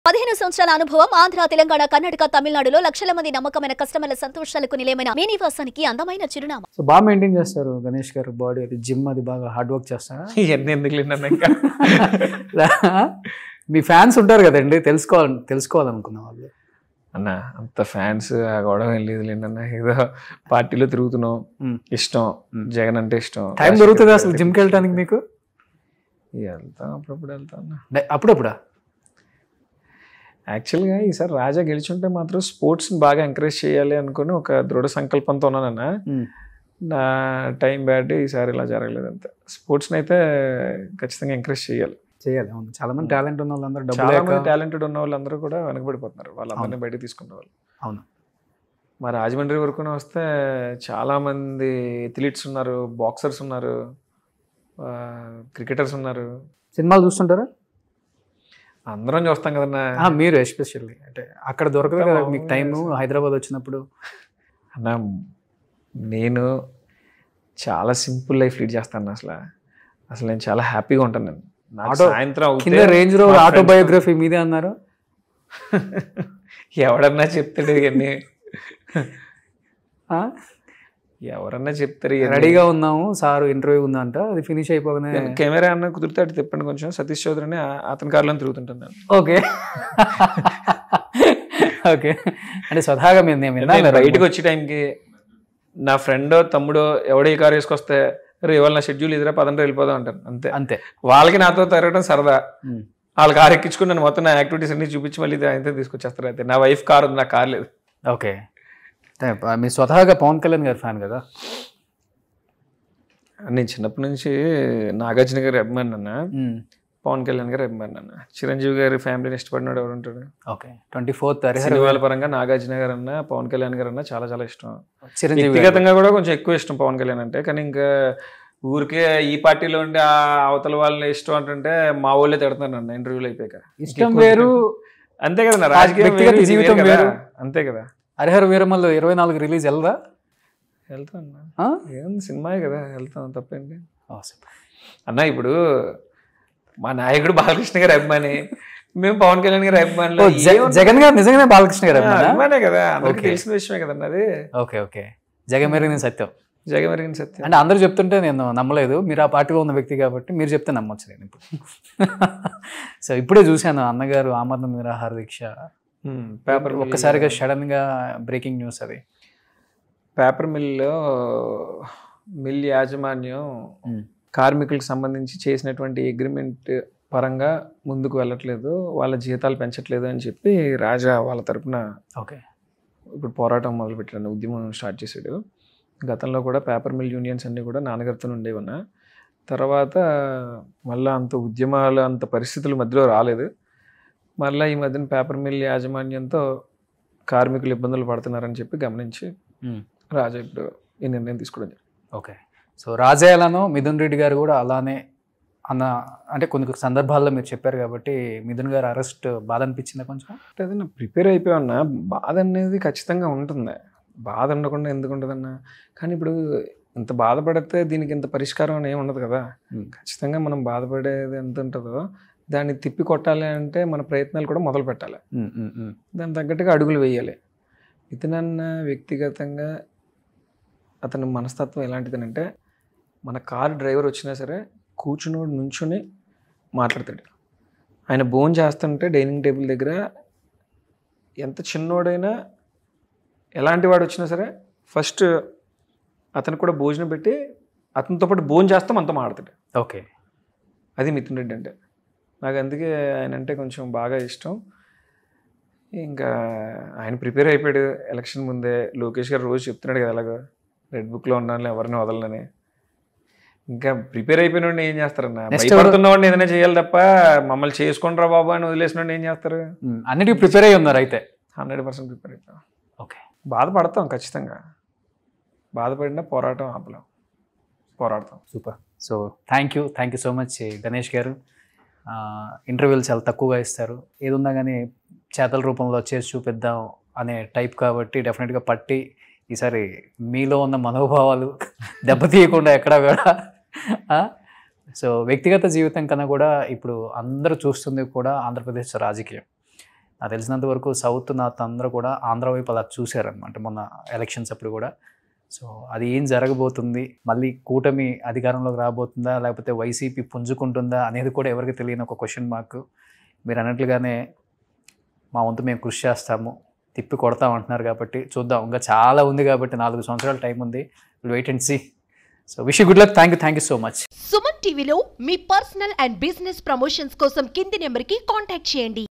15 సంవత్సరాల అనుభవం ఆంధ్ర, తెలంగాణ, కర్ణాటక, తమిళనాడులో లక్షల మంది నమ్మకమైన కస్టమర్ల సంతోషాలకు నిలయమైన మీ నివాసానికి అందమైన చిరునామా. సో బాగా మెయింటైన్ చేస్తారు గణేష్ గారు బాడీ, అది జిమ్ అది బాగా హార్డ్ వర్క్ చేస్తారా? ఇవన్నీ ఎందుకు లేదన్న ఇంకా మీ ఫ్యాన్స్ ఉంటారు కదండి, తెలుసుకోవాలనుకున్న వాళ్ళు. అన్న అంత ఫ్యాన్స్ గొడవ ఏం లేదు లేండి, ఏదో పార్టీలో తిరుగుతున్నాం, ఇష్టం, జగన్ అంటే ఇష్టం. టైం దొరుకుతుంది అసలు జిమ్కి వెళ్ళడానికి మీకు? వెళ్తాం, అప్పుడప్పుడు వెళ్తాం అన్న. అప్పుడప్పుడా? యాక్చువల్గా ఈసారి రాజా గెలిచుంటే మాత్రం స్పోర్ట్స్ని బాగా ఎంకరేజ్ చేయాలి అనుకుని ఒక దృఢ సంకల్పంతో ఉన్నానన్న. నా టైం బ్యాడ్, ఈసారి ఇలా జరగలేదు అంతే. స్పోర్ట్స్ని అయితే ఖచ్చితంగా ఎంకరేజ్ చేయాలి. అవును, చాలా మంది టాలెంట్ ఉన్న వాళ్ళందరూ, చాలా మంది టాలెంటెడ్ ఉన్న వాళ్ళందరూ కూడా వెనకబడిపోతున్నారు, వాళ్ళందరినీ బయటకు తీసుకుంటారు. అవును, మా రాజమండ్రి వరకు వస్తే చాలా మంది ఎథ్లీట్స్ ఉన్నారు, బాక్సర్స్ ఉన్నారు, క్రికెటర్స్ ఉన్నారు. సినిమాలు చూస్తుంటారా? అందరం చూస్తాం కదన్నా. మీరు ఎస్పెషల్లీ అంటే అక్కడ దొరకదు కదా మీకు టైము, హైదరాబాద్ వచ్చినప్పుడు. అన్న నేను చాలా సింపుల్ లైఫ్ లీడ్ చేస్తాను. అసలు నేను చాలా హ్యాపీగా ఉంటాను. నేను సాయంత్రం రేంజ్ రోవర్ ఆటోబయోగ్రఫీ మీదే అన్నారు. ఎవడన్నా చెప్తాడు ఇవన్నీ, ఎవరన్నా చెప్తారు. రెడీగా ఉన్నాము సార్, ఇంటర్వ్యూ ఉందంట, అది ఫినిష్ అయిపోగానే కెమెరా అన్న కుదిరితే అటు తిప్పండి కొంచెం, సతీష్ చౌదరి అని అతని కారులో తిరుగుతుంటాను. ఓకే ఓకే, అంటే స్వతహాగా బయటకు వచ్చే టైంకి నా ఫ్రెండో తమ్ముడో ఎవడో ఈ కారు వేసుకొస్తే ఇవాళ నా షెడ్యూల్ ఇదిరా పదంలో వెళ్ళిపోదాం అంటాను. అంతే. వాళ్ళకి నాతో తిరగడం సరదా. వాళ్ళ కారు ఎక్కించుకుని నేను మొత్తం నా యాక్టివిటీస్ అన్ని చూపించి మళ్ళీ అయితే తీసుకొచ్చేస్తారు. అయితే నా వైఫ్ కారు ఉంది, నా కార్ లేదు. ఓకే, మీరు స్వతహాగా పవన్ కళ్యాణ్ గారి ఫ్యాన్ కదా? నేను చిన్నప్పటి నుంచి నాగార్జున గారి అభిమాని అన్న, పవన్ కళ్యాణ్ గారి అభిమాని అన్న. చిరంజీవి గారి ఫ్యామిలీని ఇష్టపడినాడు ఎవరు ఉంటాడు? ఓకే, 24th సినిమాల పరంగా నాగార్జున గారు అన్న, పవన్ కళ్యాణ్ గారు అన్న చాలా చాలా ఇష్టం. వ్యక్తిగతంగా కూడా కొంచెం ఎక్కువ ఇష్టం పవన్ కళ్యాణ్ అంటే. కానీ ఇంకా ఊరికే ఈ పార్టీలో ఉండి ఆ అవతల వాళ్ళని ఇష్టం అంటుంటే మా వాళ్ళే తిడతాను అన్న ఇంటర్వ్యూలు అయిపోయాక. ఇష్టం వేరు, అంతే కదా, రాజకీయ జీవితం వేరు, అంతే కదా. హరిహర వీరమల్లు 24 రిలీజ్ వెళ్దా? వెళ్తా అన్న, ఏం సినిమాయే కదా, వెళ్తాం, తప్పేంటి అన్న. ఇప్పుడు మా నాయకుడు బాలకృష్ణ గారి అభిమాని, మేము పవన్ కళ్యాణ్ గారి అభిమానులు. జగన్ గారు నిజంగానే బాలకృష్ణ గారు అభిమానే కదా, అందరికీ తెలిసిన విషయమే కదన్న అది. ఓకే ఓకే, జగమెరిగిన సత్యం. జగమెరిగిన సత్యం అంటే అందరూ చెప్తుంటే నేను నమ్మలేదు, మీరు ఆ పార్టీలో ఉన్న వ్యక్తి కాబట్టి మీరు చెప్తే నమ్మొచ్చు నేను ఇప్పుడు. సో ఇప్పుడే చూశాను అన్నగారు ఆమరణ నిరాహార దీక్ష, పేపర్ ఒక్కసారిగా సడన్ గా బ్రేకింగ్ న్యూస్. అది పేపర్ మిల్ యాజమాన్యం కార్మికులకు సంబంధించి చేసినటువంటి అగ్రిమెంట్ పరంగా ముందుకు వెళ్ళట్లేదు, వాళ్ళ జీతాలు పెంచట్లేదు అని చెప్పి రాజా వాళ్ళ తరపున ఇప్పుడు పోరాటం మొదలుపెట్టాడు, ఉద్యమం స్టార్ట్ చేశాడు. గతంలో కూడా పేపర్ మిల్ యూనియన్స్ అన్నీ కూడా నాన్నగారితో ఉండేవన్నా. తర్వాత మళ్ళీ అంత ఉద్యమాలు అంత పరిస్థితుల మధ్యలో రాలేదు. మళ్ళీ ఈ మధ్యన పేపర్ మిల్ యాజమాన్యంతో కార్మికులు ఇబ్బందులు పడుతున్నారని చెప్పి గమనించి రాజా ఇప్పుడు ఈ నిర్ణయం తీసుకోవడం జరిగింది. ఓకే, సో రాజా ఎలానో మిథున్ రెడ్డి గారు కూడా అలానే అన్న, అంటే కొన్ని సందర్భాల్లో మీరు చెప్పారు కాబట్టి మిథున్ గారు అరెస్ట్ బాధ అనిపించిందా కొంచెం? అంటే అది ప్రిపేర్ అయిపోయామన్నా, బాధ అనేది ఖచ్చితంగా ఉంటుంది, బాధ ఉండకుండా ఎందుకు ఉంటుందన్నా. కానీ ఇప్పుడు ఇంత బాధపడితే దీనికి ఇంత పరిష్కారం అని ఏమి ఉండదు కదా. ఖచ్చితంగా మనం బాధపడేది ఎంత ఉంటుందో దాన్ని తిప్పి కొట్టాలి అంటే మన ప్రయత్నాలు కూడా మొదలు పెట్టాలి, దానికి తగ్గట్టుగా అడుగులు వేయాలి. ఇతనన్న వ్యక్తిగతంగా అతని మనస్తత్వం ఎలాంటిదనంటే, మన కారు డ్రైవర్ వచ్చినా సరే కూర్చున్నోడు నుంచుని మాట్లాడతాడు. ఆయన భోజనం చేస్తుంటే డైనింగ్ టేబుల్ దగ్గర ఎంత చిన్నోడైనా ఎలాంటి వాడు వచ్చినా సరే ఫస్ట్ అతను కూడా భోజనం పెట్టి అతనితో పాటు భోజనం చేస్తాం అంతా మాట్లాడతాడు. ఓకే, అది మిథున్ రెడ్డి అంటే. నాకు అందుకే ఆయన అంటే కొంచెం బాగా ఇష్టం. ఇంకా ఆయన ప్రిపేర్ అయిపోయాడు ఎలక్షన్ ముందే. లోకేష్ గారు రోజు చెప్తున్నాడు కదా ఎలాగో రెడ్ బుక్లో ఉన్నాను ఎవరిని వదలనని. ఇంకా ప్రిపేర్ అయిపోయిన వాడిని ఏం చేస్తారన్న, భయపడుతున్న వాడిని ఏదైనా చేయాలి తప్ప మమ్మల్ని చేసుకుంటారా బాబు అని వదిలేసిన వాడిని ఏం చేస్తారు? అన్నిటికీ ప్రిపేర్ అయ్యి ఉన్నారు అయితే. 100% ప్రిపేర్ అయిపోయాం. ఓకే, బాధపడతాం ఖచ్చితంగా, బాధపడినా పోరాటం ఆపలేం, పోరాడతాం. Super. So thank you so much Ganesh గారు. ఇంటర్వ్యూలు చాలా తక్కువగా ఇస్తారు, ఏది ఉన్నా కానీ చేతల రూపంలో చేసి చూపిద్దాం అనే టైప్ కాబట్టి డెఫినెట్గా పట్టి ఈసారి మీలో ఉన్న మనోభావాలు దెబ్బతీయకుండా ఎక్కడా కూడా సో వ్యక్తిగత జీవితం కన్నా కూడా ఇప్పుడు అందరూ చూస్తుంది కూడా ఆంధ్రప్రదేశ్ రాజకీయం. నాకు తెలిసినంత వరకు సౌత్ నార్త్ అందరూ కూడా ఆంధ్ర వైపు అలా చూశారనమాట మొన్న ఎలక్షన్స్ అప్పుడు కూడా. సో అది ఏం జరగబోతుంది, మళ్ళీ కూటమి అధికారంలోకి రాబోతుందా లేకపోతే వైసీపీ పుంజుకుంటుందా అనేది కూడా ఎవరికి తెలియని ఒక క్వశ్చన్ మార్క్. మీరు అన్నట్లుగానే మా వంతు మేము కృషి చేస్తాము, తిప్పి కొడతాం అంటున్నారు కాబట్టి చూద్దాం. ఇంకా చాలా ఉంది కాబట్టి 4 సంవత్సరాల టైం ఉంది. Wait and see. So wish you good luck. Thank you so much. Suman టీవీలో మీ పర్సనల్ అండ్ బిజినెస్ ప్రమోషన్స్ కోసం కింది నెంబర్కి కాంటాక్ట్ చేయండి.